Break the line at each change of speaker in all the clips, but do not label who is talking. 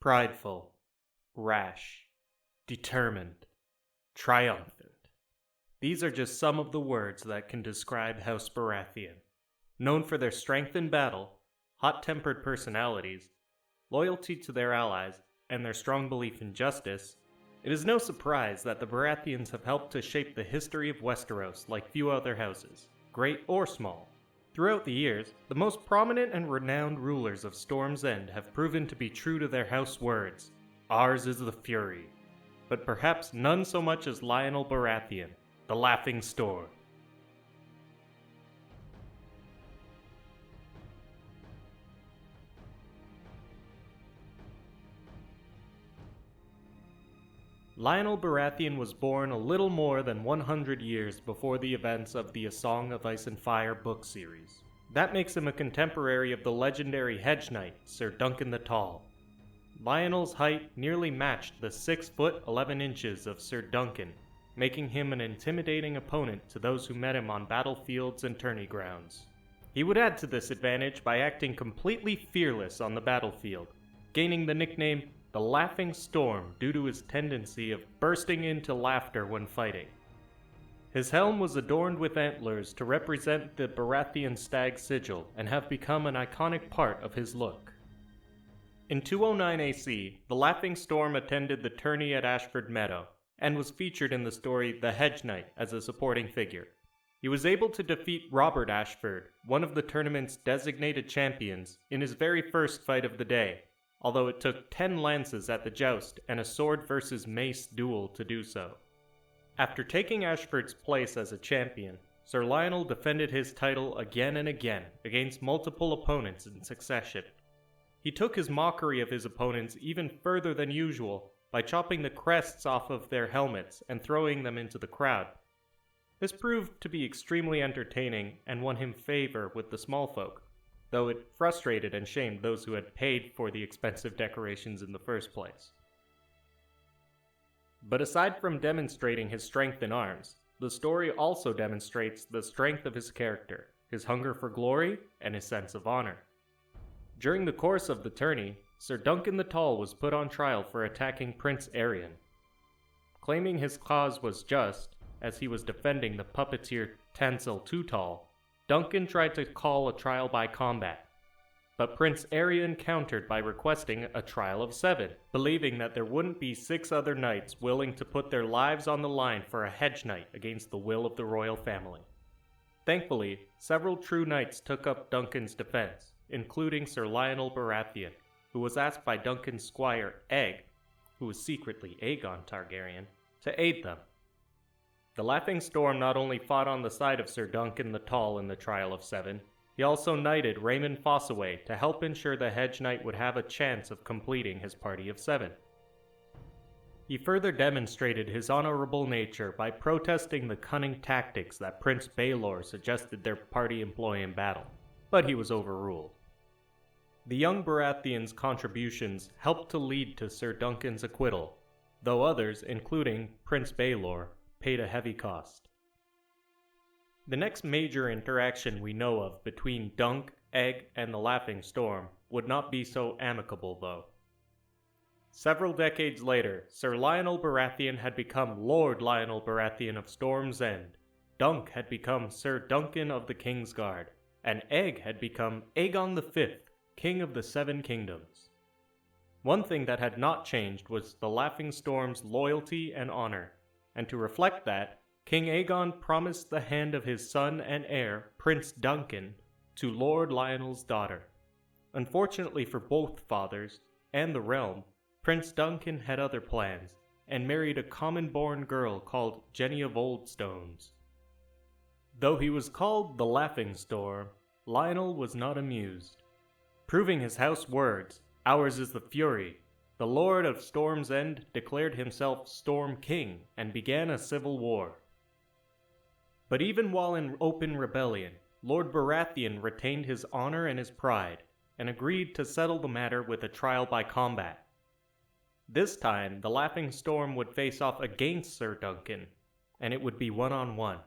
prideful, rash, determined, triumphant. These are just some of the words that can describe House Baratheon. Known for their strength in battle, hot-tempered personalities, loyalty to their allies, and their strong belief in justice, it is no surprise that the Baratheons have helped to shape the history of Westeros like few other houses, great or small. Throughout the years, the most prominent and renowned rulers of Storm's End have proven to be true to their house words. Ours is the fury. But perhaps none so much as Lyonel Baratheon, the Laughing Storm. Lyonel Baratheon was born a little more than 100 years before the events of the A Song of Ice and Fire book series. That makes him a contemporary of the legendary Hedge Knight, Sir Duncan the Tall. Lyonel's height nearly matched the 6 foot 11 inches of Sir Duncan, making him an intimidating opponent to those who met him on battlefields and tourney grounds. He would add to this advantage by acting completely fearless on the battlefield, gaining the nickname the Laughing Storm due to his tendency of bursting into laughter when fighting. His helm was adorned with antlers to represent the Baratheon stag sigil and have become an iconic part of his look. In 209 AC, the Laughing Storm attended the tourney at Ashford Meadow, and was featured in the story The Hedge Knight as a supporting figure. He was able to defeat Robert Ashford, one of the tournament's designated champions, in his very first fight of the day, although it took 10 lances at the joust and a sword versus mace duel to do so. After taking Ashford's place as a champion, Sir Lyonel defended his title again and again against multiple opponents in succession. He took his mockery of his opponents even further than usual by chopping the crests off of their helmets and throwing them into the crowd. This proved to be extremely entertaining and won him favor with the small folk, though it frustrated and shamed those who had paid for the expensive decorations in the first place. But aside from demonstrating his strength in arms, the story also demonstrates the strength of his character, his hunger for glory, and his sense of honor. During the course of the tourney, Sir Duncan the Tall was put on trial for attacking Prince Aerion. Claiming his cause was just, as he was defending the puppeteer Tansel Too Tall, Duncan tried to call a trial by combat, but Prince Aerion countered by requesting a trial of 7, believing that there wouldn't be 6 other knights willing to put their lives on the line for a Hedge Knight against the will of the royal family. Thankfully, several true knights took up Duncan's defense, including Sir Lyonel Baratheon, who was asked by Duncan's squire Egg, who was secretly Aegon Targaryen, to aid them. The Laughing Storm not only fought on the side of Sir Duncan the Tall in the trial of 7, he also knighted Raymond Fossaway to help ensure the Hedge Knight would have a chance of completing his party of 7. He further demonstrated his honorable nature by protesting the cunning tactics that Prince Baelor suggested their party employ in battle, but he was overruled. The young Baratheon's contributions helped to lead to Sir Duncan's acquittal, though others, including Prince Baelor, paid a heavy cost. The next major interaction we know of between Dunk, Egg, and the Laughing Storm would not be so amicable, though. Several decades later, Sir Lyonel Baratheon had become Lord Lyonel Baratheon of Storm's End, Dunk had become Sir Duncan of the Kingsguard, and Egg had become Aegon V, King of the 7 Kingdoms. One thing that had not changed was the Laughing Storm's loyalty and honor, and to reflect that, King Aegon promised the hand of his son and heir, Prince Duncan, to Lord Lyonel's daughter. Unfortunately for both fathers and the realm, Prince Duncan had other plans, and married a common-born girl called Jenny of Oldstones. Though he was called the Laughing Storm, Lyonel was not amused. Proving his house words, "Ours is the fury," the Lord of Storm's End declared himself Storm King and began a civil war. But even while in open rebellion, Lord Baratheon retained his honor and his pride, and agreed to settle the matter with a trial by combat. This time, the Laughing Storm would face off against Sir Duncan, and it would be one-on-one.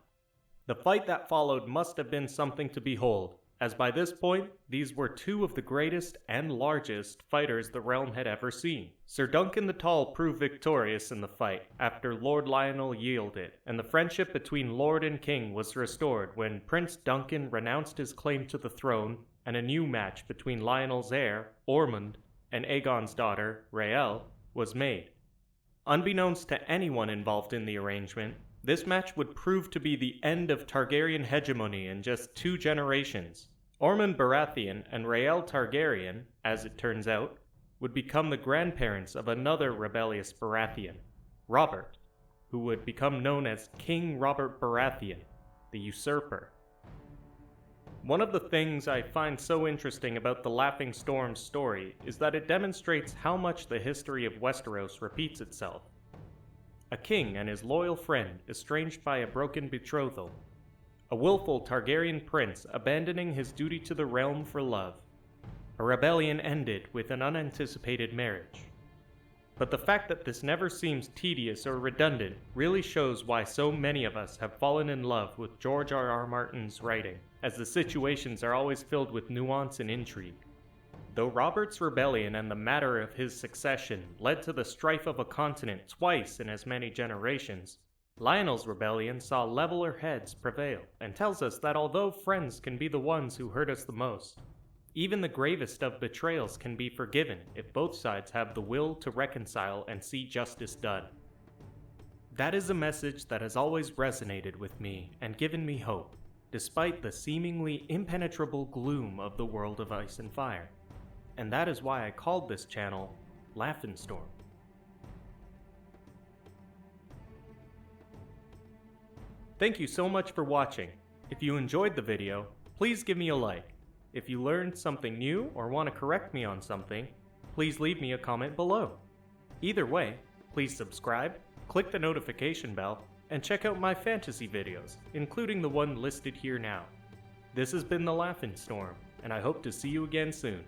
The fight that followed must have been something to behold, as by this point, these were two of the greatest and largest fighters the realm had ever seen. Sir Duncan the Tall proved victorious in the fight after Lord Lyonel yielded, and the friendship between Lord and King was restored when Prince Duncan renounced his claim to the throne, and a new match between Lyonel's heir, Ormond, and Aegon's daughter, Raelle, was made. Unbeknownst to anyone involved in the arrangement, this match would prove to be the end of Targaryen hegemony in just 2 generations. Ormond Baratheon and Raelle Targaryen, as it turns out, would become the grandparents of another rebellious Baratheon, Robert, who would become known as King Robert Baratheon, the Usurper. One of the things I find so interesting about the Laughing Storm's story is that it demonstrates how much the history of Westeros repeats itself. A king and his loyal friend estranged by a broken betrothal. A willful Targaryen prince abandoning his duty to the realm for love. A rebellion ended with an unanticipated marriage. But the fact that this never seems tedious or redundant really shows why so many of us have fallen in love with George R.R. Martin's writing, as the situations are always filled with nuance and intrigue. Though Robert's rebellion and the matter of his succession led to the strife of a continent twice in as many generations, Lyonel's rebellion saw leveler heads prevail, and tells us that although friends can be the ones who hurt us the most, even the gravest of betrayals can be forgiven if both sides have the will to reconcile and see justice done. That is a message that has always resonated with me and given me hope, despite the seemingly impenetrable gloom of the world of Ice and Fire. And that is why I called this channel Laughing Storm. Thank you so much for watching. If you enjoyed the video, please give me a like. If you learned something new or want to correct me on something, please leave me a comment below. Either way, please subscribe, click the notification bell, and check out my fantasy videos, including the one listed here now. This has been the Laughing Storm, and I hope to see you again soon.